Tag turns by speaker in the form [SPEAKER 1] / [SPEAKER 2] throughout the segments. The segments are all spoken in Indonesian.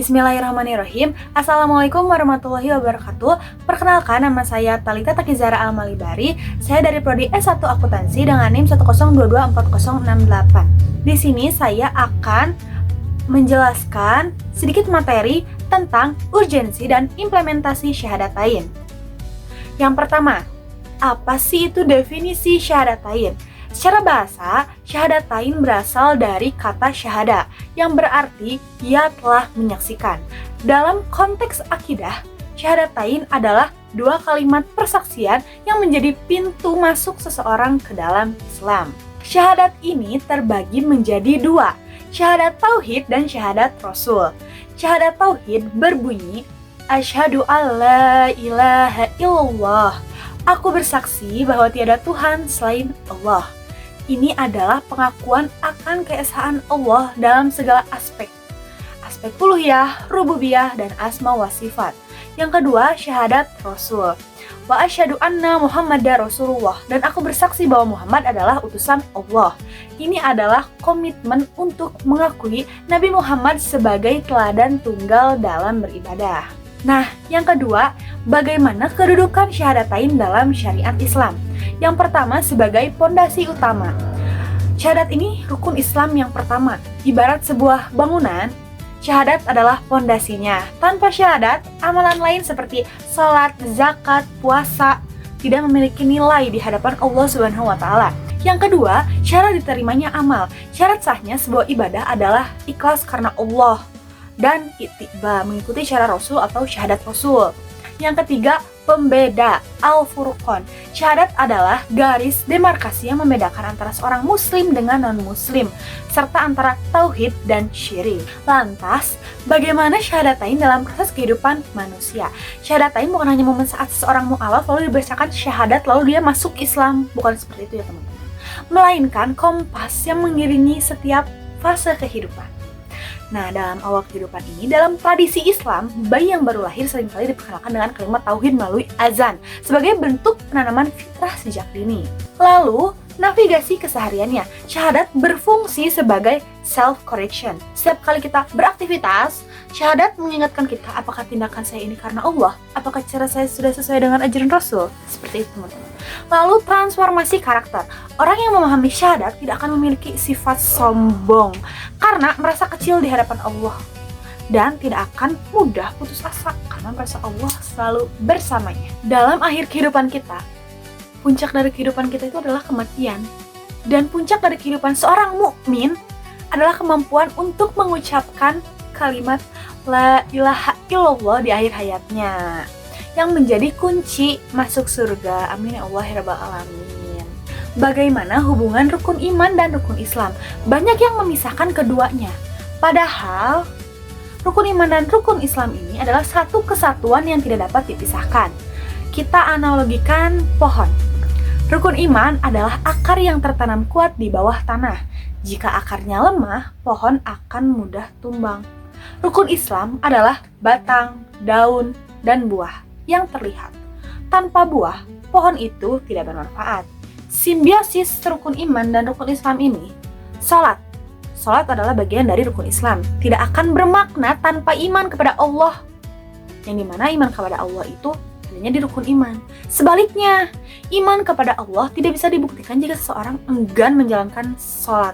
[SPEAKER 1] Bismillahirrahmanirrahim. Assalamualaikum warahmatullahi wabarakatuh. Perkenalkan, nama saya Talita Takizara Al-Malibari. Saya dari Prodi S1 Akuntansi dengan NIM 1022468. Di sini saya akan menjelaskan sedikit materi tentang urgensi dan implementasi syahadatain. Yang pertama, apa sih itu definisi syahadatain? Secara bahasa, syahadatain berasal dari kata syahada yang berarti ia telah menyaksikan. Dalam konteks akidah, syahadatain adalah dua kalimat persaksian yang menjadi pintu masuk seseorang ke dalam Islam. Syahadat ini terbagi menjadi dua, syahadat tauhid dan syahadat rasul. Syahadat tauhid berbunyi, asyhadu alla ilaha illallah. Aku bersaksi bahwa tiada Tuhan selain Allah. Ini adalah pengakuan akan keesaan Allah dalam segala aspek. Aspek uluhiyah, rububiyah, dan asma wa sifat. Yang kedua, syahadat Rasul. Wa asyhadu anna Muhammadar Rasulullah. Dan aku bersaksi bahwa Muhammad adalah utusan Allah. Ini adalah komitmen untuk mengakui Nabi Muhammad sebagai teladan tunggal dalam beribadah. Nah, yang kedua, bagaimana kedudukan syahadatain dalam syariat Islam? Yang pertama, sebagai pondasi utama. Syahadat ini rukun Islam yang pertama. Ibarat sebuah bangunan, syahadat adalah pondasinya. Tanpa syahadat, amalan lain seperti salat, zakat, puasa tidak memiliki nilai di hadapan Allah Subhanahu wa taala. Yang kedua, syarat diterimanya amal. Syarat sahnya sebuah ibadah adalah ikhlas karena Allah dan ittiba, mengikuti syara Rasul atau syahadat Rasul. Yang ketiga, pembeda, al-furqan. Syahadat adalah garis demarkasi yang membedakan antara seorang muslim dengan non-muslim, serta antara tauhid dan syirik. Lantas, bagaimana syahadatain dalam proses kehidupan manusia? Syahadatain bukan hanya momen saat seseorang mu'alaf lalu dibacakan syahadat lalu dia masuk Islam. Bukan seperti itu ya teman-teman. Melainkan kompas yang mengiringi setiap fase kehidupan. Nah, dalam awal kehidupan ini, dalam tradisi Islam, bayi yang baru lahir seringkali diperkenalkan dengan kalimat tauhid melalui azan sebagai bentuk penanaman fitrah sejak dini. Lalu, navigasi kesehariannya, syahadat berfungsi sebagai self-correction. Setiap kali kita beraktivitas, syahadat mengingatkan kita apakah tindakan saya ini karena Allah, apakah cara saya sudah sesuai dengan ajaran Rasul. Seperti itu teman-teman. Lalu transformasi karakter. Orang yang memahami syahadat tidak akan memiliki sifat sombong karena merasa kecil di hadapan Allah, dan tidak akan mudah putus asa karena merasa Allah selalu bersamanya. Dalam akhir kehidupan kita, puncak dari kehidupan kita itu adalah kematian, dan puncak dari kehidupan seorang mukmin adalah kemampuan untuk mengucapkan kalimat la ilaha illallah di akhir hayatnya, yang menjadi kunci masuk surga. Amin ya Allah ya rabbal alamin. Bagaimana hubungan rukun iman dan rukun Islam? Banyak yang memisahkan keduanya. Padahal rukun iman dan rukun Islam ini adalah satu kesatuan yang tidak dapat dipisahkan. Kita analogikan pohon. Rukun iman adalah akar yang tertanam kuat di bawah tanah. Jika akarnya lemah, pohon akan mudah tumbang. Rukun Islam adalah batang, daun, dan buah yang terlihat. Tanpa buah, pohon itu tidak bermanfaat. Simbiosis rukun iman dan rukun Islam ini, salat. Salat adalah bagian dari rukun Islam. Tidak akan bermakna tanpa iman kepada Allah. Yang dimana iman kepada Allah itu adanya di rukun iman. Sebaliknya, iman kepada Allah tidak bisa dibuktikan jika seseorang enggan menjalankan salat.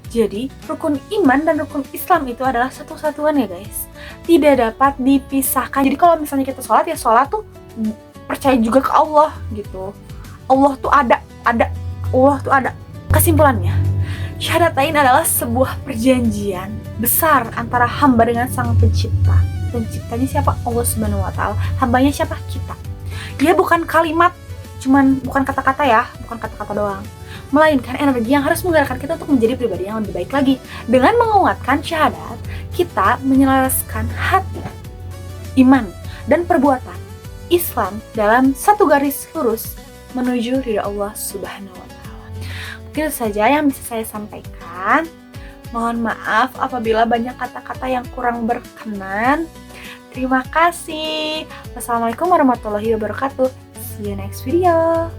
[SPEAKER 1] Jadi, rukun iman dan rukun Islam itu adalah satu kesatuan ya guys. Tidak dapat dipisahkan. Jadi kalau misalnya kita sholat, ya sholat tuh percaya juga ke Allah gitu. Allah tuh ada. Allah tuh ada. Kesimpulannya, syahadatain adalah sebuah perjanjian besar antara hamba dengan sang pencipta. Penciptanya siapa? Allah Subhanahu wa taala. Hambanya siapa? Kita. Dia bukan kalimat, bukan kata-kata ya, bukan kata-kata doang, melainkan energi yang harus menggerakkan kita untuk menjadi pribadi yang lebih baik lagi. Dengan menguatkan syahadat, kita menyelaraskan hati, iman, dan perbuatan Islam dalam satu garis lurus menuju ridha Allah Subhanahu wa taala. Mungkin itu saja yang bisa saya sampaikan. Mohon maaf apabila banyak kata-kata yang kurang berkenan. Terima kasih. Wassalamualaikum warahmatullahi wabarakatuh. See you next video.